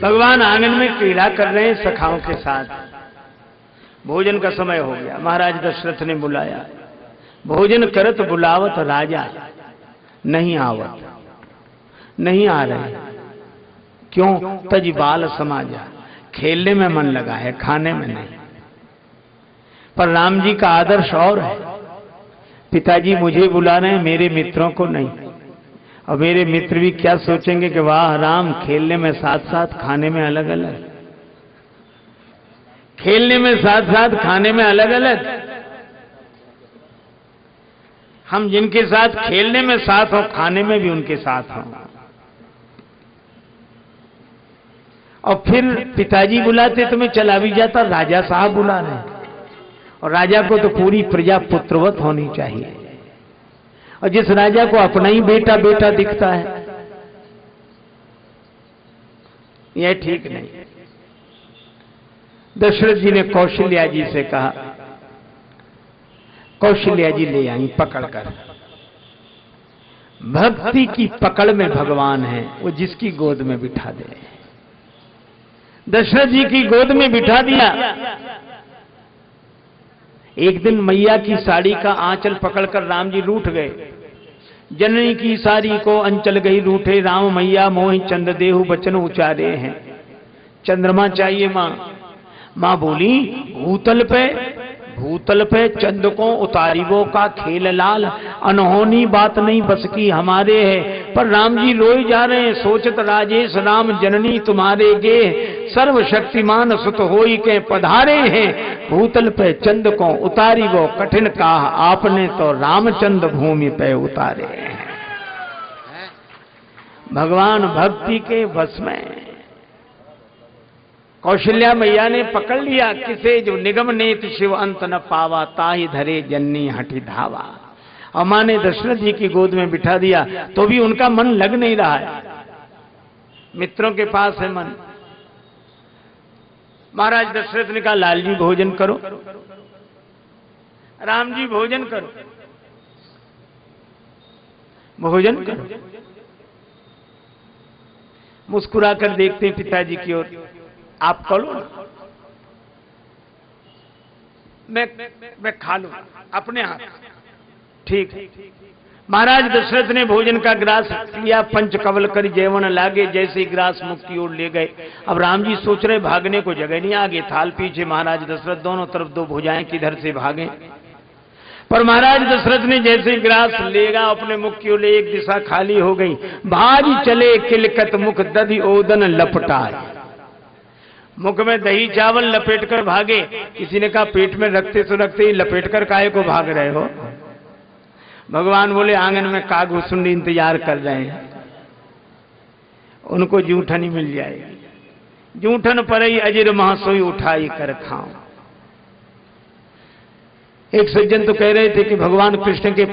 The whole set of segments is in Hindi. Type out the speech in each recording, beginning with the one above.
भगवान आंगन में क्रीड़ा कर रहे हैं सखाओं के साथ। भोजन का समय हो गया, महाराज दशरथ ने बुलाया। भोजन करत बुलावत राजा, नहीं आवत, नहीं आ रहे। क्यों? तज बाल समाजा, खेलने में मन लगा है, खाने में नहीं। पर राम जी का आदर्श और है, पिताजी मुझे बुला रहे हैं, मेरे मित्रों को नहीं। और मेरे मित्र भी क्या सोचेंगे कि वाह राम, खेलने में साथ साथ खाने में अलग अलग, खेलने में साथ साथ खाने में अलग अलग। हम जिनके साथ खेलने में साथ हो, खाने में भी उनके साथ हो। और फिर पिताजी बुलाते तो मैं चला भी जाता, राजा साहब बुला रहे हैं। और राजा को तो पूरी प्रजा पुत्रवत होनी चाहिए, और जिस राजा को अपना ही बेटा बेटा दिखता है, यह ठीक नहीं। दशरथ जी ने कौशल्या जी से कहा, कौशल्या जी ले आई पकड़कर। भक्ति की पकड़ में भगवान है, वो जिसकी गोद में बिठा दे। दशरथ जी की गोद में बिठा दिया। एक दिन मैया की साड़ी का आंचल पकड़कर राम जी रूठ गए। जननी की साड़ी को अंचल गई रूठे, राम मैया मोहि चंद देहु बचन उचारे हैं। चंद्रमा चाहिए मां। मां बोली, भूतल पे चंद को उतारिबो का खेल लाल, अनहोनी बात नहीं बस की हमारे है। पर राम जी रोए जा रहे हैं, सोचत राजेश राम जननी तुम्हारे गे, सर्वशक्तिमान सुत होई के पधारे हैं। भूतल पे चंद को उतारिबो कठिन काह, आपने तो रामचंद्र भूमि पे उतारे हैं। भगवान भक्ति के वश में। कौशल्या मैया ने पकड़ लिया, किसे जो निगम नेत शिव अंत न पावा, ताहि धरे जननी हठी धावा। और मां ने दशरथ जी की गोद में बिठा दिया, तो भी उनका मन लग नहीं रहा है, मित्रों के पास है मन। महाराज दशरथ ने कहा, लाल जी भोजन करो, राम जी भोजन करो, भोजन करो। मुस्कुराकर देखते हैं पिताजी की ओर, आप करो ना, मैं खा लूं अपने हाथ, ठीक है। महाराज दशरथ ने भोजन का ग्रास लिया, पंच कवल कर जेवन लागे, जैसे ग्रास मुख की ओर ले गए। अब राम जी सोच रहे भागने को जगह नहीं, आगे थाल पीछे महाराज दशरथ, दोनों तरफ दो भुजाएं, किधर से भागे। पर महाराज दशरथ ने जैसे ग्रास लेगा अपने मुख की ओर, एक दिशा खाली हो गई। भाज चले किलकत मुख दधि ओदन लपटाए, मुख में दही चावल लपेट कर भागे। किसी ने कहा पेट में रखते तो रखते ही लपेट कर काहे को भाग रहे हो? भगवान बोले, आंगन में कागभूसुंडी इंतजार कर रहे हैं, उनको जूठन ही मिल जाएगी। जूठन पर ही अजिर महासोई उठाई कर खाओ। एक सज्जन तो कह रहे थे कि भगवान कृष्ण के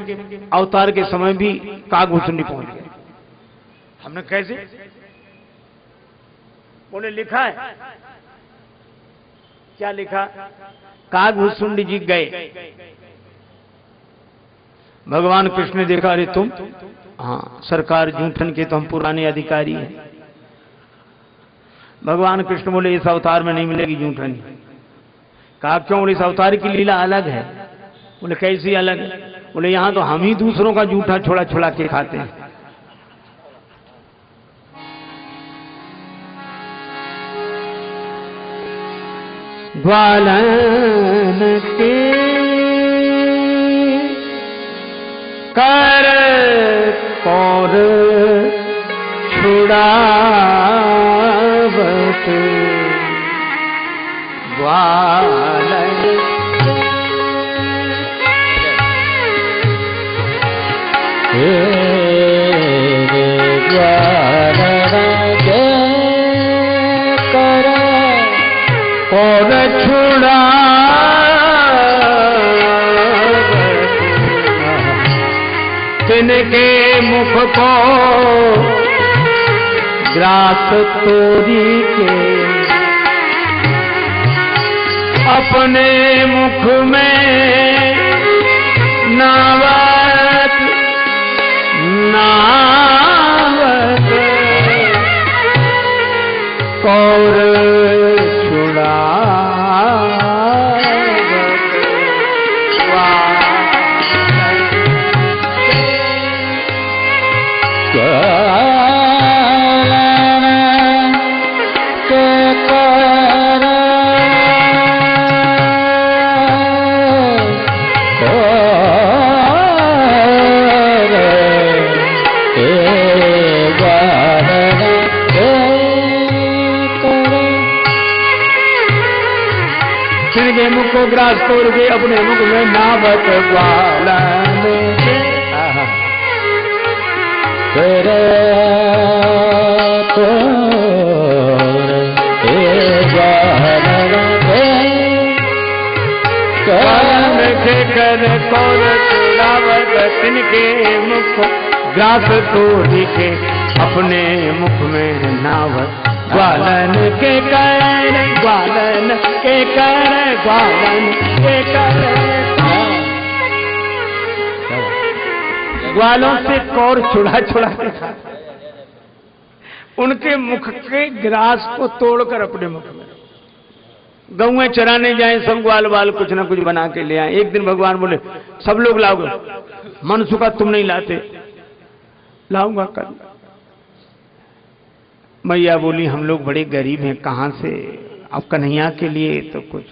अवतार के समय भी कागभूसुंडी पहुंच गए। हमने कैसे? बोले लिखा है। क्या लिखा? कागभूसुंडी जी गए। भगवान कृष्ण ने देखा, अरे तुम? हाँ सरकार, जूठन के तो हम पुराने अधिकारी हैं। भगवान कृष्ण बोले, इस अवतार में नहीं मिलेगी जूठन। कहा क्यों? बोले इस अवतार की लीला अलग है। बोले कैसी अलग है? बोले यहां तो हम ही दूसरों का जूठा छोड़ा छोड़ा के खाते हैं। ग्वालन के कर कौर छुड़ावत, ग्वालन और छुड़ा तिनके मुख को ग्रास तोरी के, अपने मुख में नावत नावत को और छुड़ा को ग्रास तोड़ के अपने मुख में नावत ग्वालन के कर कौर चुड़ावत तिनके मुख ग्रास तोड़ के अपने मुख में नावत ग्वालन के कर ग्वालन के कर ग्वालन के कर। ग्वालों से कौर छुड़ा छुड़ा के खा, उनके मुख के ग्रास को तोड़कर अपने मुख में। गौएं चराने जाए सब ग्वाल वाल कुछ ना कुछ बना के ले आए। एक दिन भगवान बोले सब लोग लाओगे, मनसुखा तुम नहीं लाते, लाऊंगा कल। मैया बोली हम लोग बड़े गरीब हैं, कहां से, अब कन्हैया के लिए तो कुछ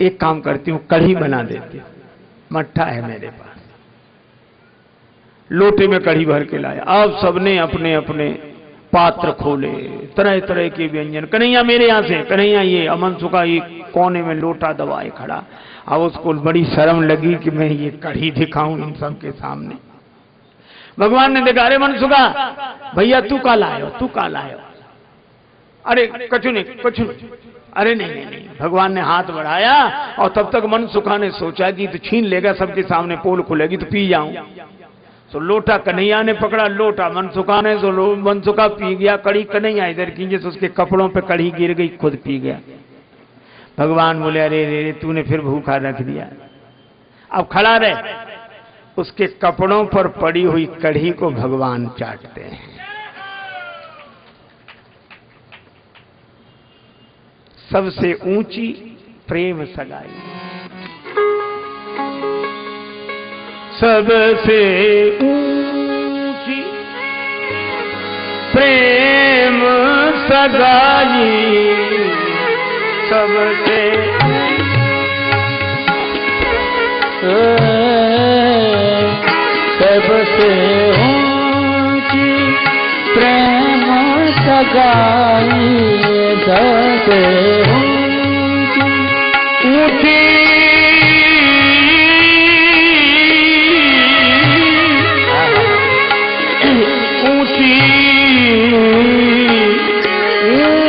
एक काम करती हूं, कढ़ी बना देती हूं, मट्ठा है मेरे पास। लोटे में कढ़ी भर के लाया। अब सबने अपने अपने पात्र खोले, तरह तरह के व्यंजन। कन्हैया मेरे यहां से, कन्हैया ये अमन सुखा ये कोने में लोटा दबाए खड़ा। अब उसको बड़ी शर्म लगी कि मैं ये कढ़ी दिखाऊं इन सबके सामने। भगवान ने देखा, अरे मनसुखा भैया तू का लायो, तू का लायो। अरे कछु नहीं, कछु नहीं। अरे नहीं नहीं नहीं। भगवान ने हाथ बढ़ाया और तब तक मनसुखा ने सोचा कि तो छीन लेगा सबके सामने, पोल खुलेगी तो पी जाऊं। तो लोटा कन्हैया ने पकड़ा, लोटा मनसुखा ने, तो मनसुखा पी गया। कड़ी कन्हैया इधर की, जैसे उसके कपड़ों पे कड़ी गिर गई, खुद पी गया। भगवान बोले अरे रे तूने फिर भूखा रख दिया। अब खड़ा रहे, उसके कपड़ों पर पड़ी हुई कढ़ी को भगवान चाटते हैं। सबसे ऊंची प्रेम सगाई, सबसे ऊंची प्रेम सगाई, सबसे सबसे ऊंची प्रेम सगाई, सबसे ऊंची ऊंची ऊंची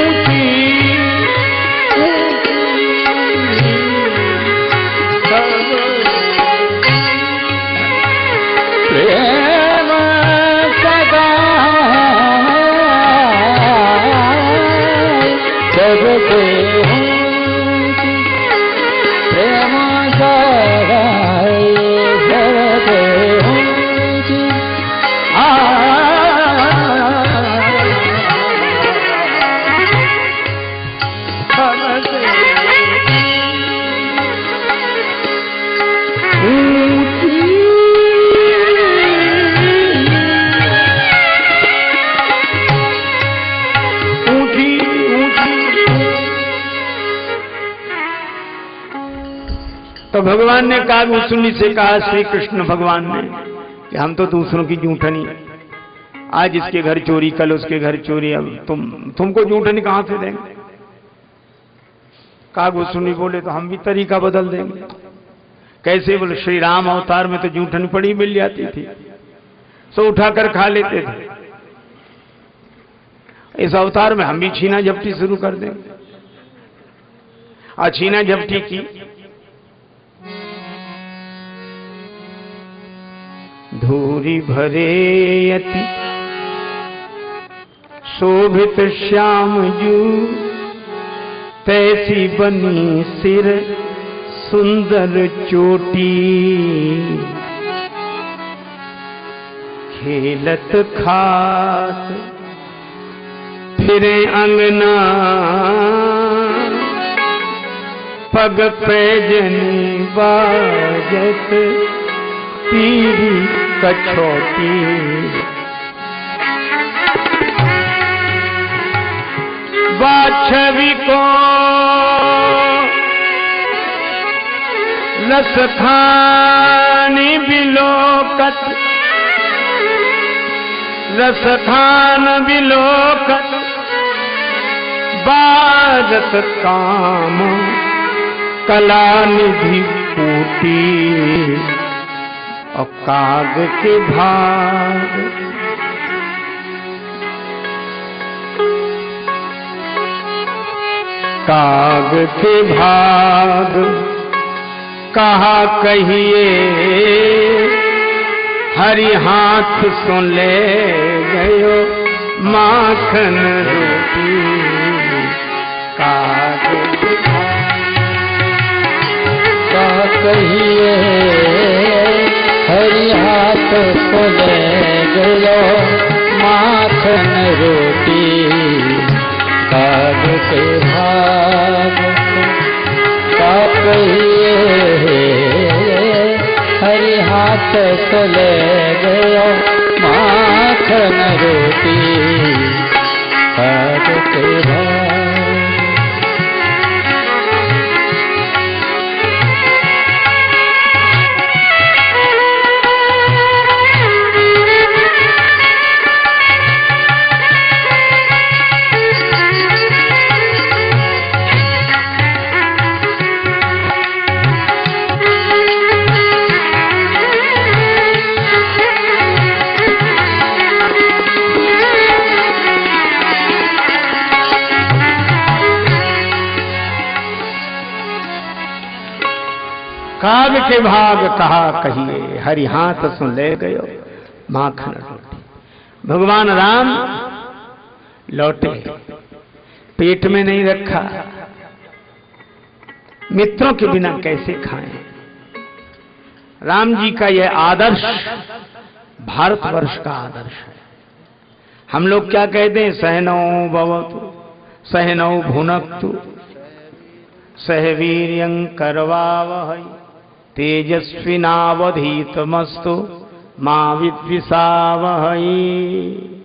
तो भगवान ने कागभूषणी से कहा, श्री कृष्ण भगवान ने, कि हम तो दूसरों की जूठनी, आज इसके घर चोरी, कल उसके घर चोरी, अब तुमको जूठनी कहां से देंगे। कागभूषणी बोले तो हम भी तरीका बदल देंगे। कैसे? बोले श्री राम अवतार में तो जूठनी पड़ी मिल जाती थी, सो उठाकर खा लेते थे। इस अवतार में हम भी छीना झपटी शुरू कर देंगे। और छीना झपटी की धूरी भरे अति शोभित श्याम जू, तैसी बनी सिर सुंदर चोटी, खेलत खात फिरे अंगना पग पे जनी बाजत पीरी कछोटी बाछवी को रस खानी बिलोकत रस खान बिलोकत बाजत काम कला निधि कूटी और काग के भाग काग के भाग कहा कहिए हरि हाथ सुन ले गयो माखन रोटी काग के भाग कहिए हरि हाथ सुन गयो माखन रोटी काग के भाग का कहिए हरि हाथ सुन गयो माखन रोटी काग के भाग काग के भाग कहा कहिए हरि हाथ सुन ले गयो माखन रोटी। भगवान राम लौटे, पेट में नहीं रखा, मित्रों के बिना कैसे खाएं। राम जी का यह आदर्श भारतवर्ष का आदर्श है। हम लोग क्या कहते हैं, सहनौ भवतु सहनौ भुनक्तु सह वीर्यं करवावहै तेजस्विनावधीतमस्तु मा विद्विषावहै।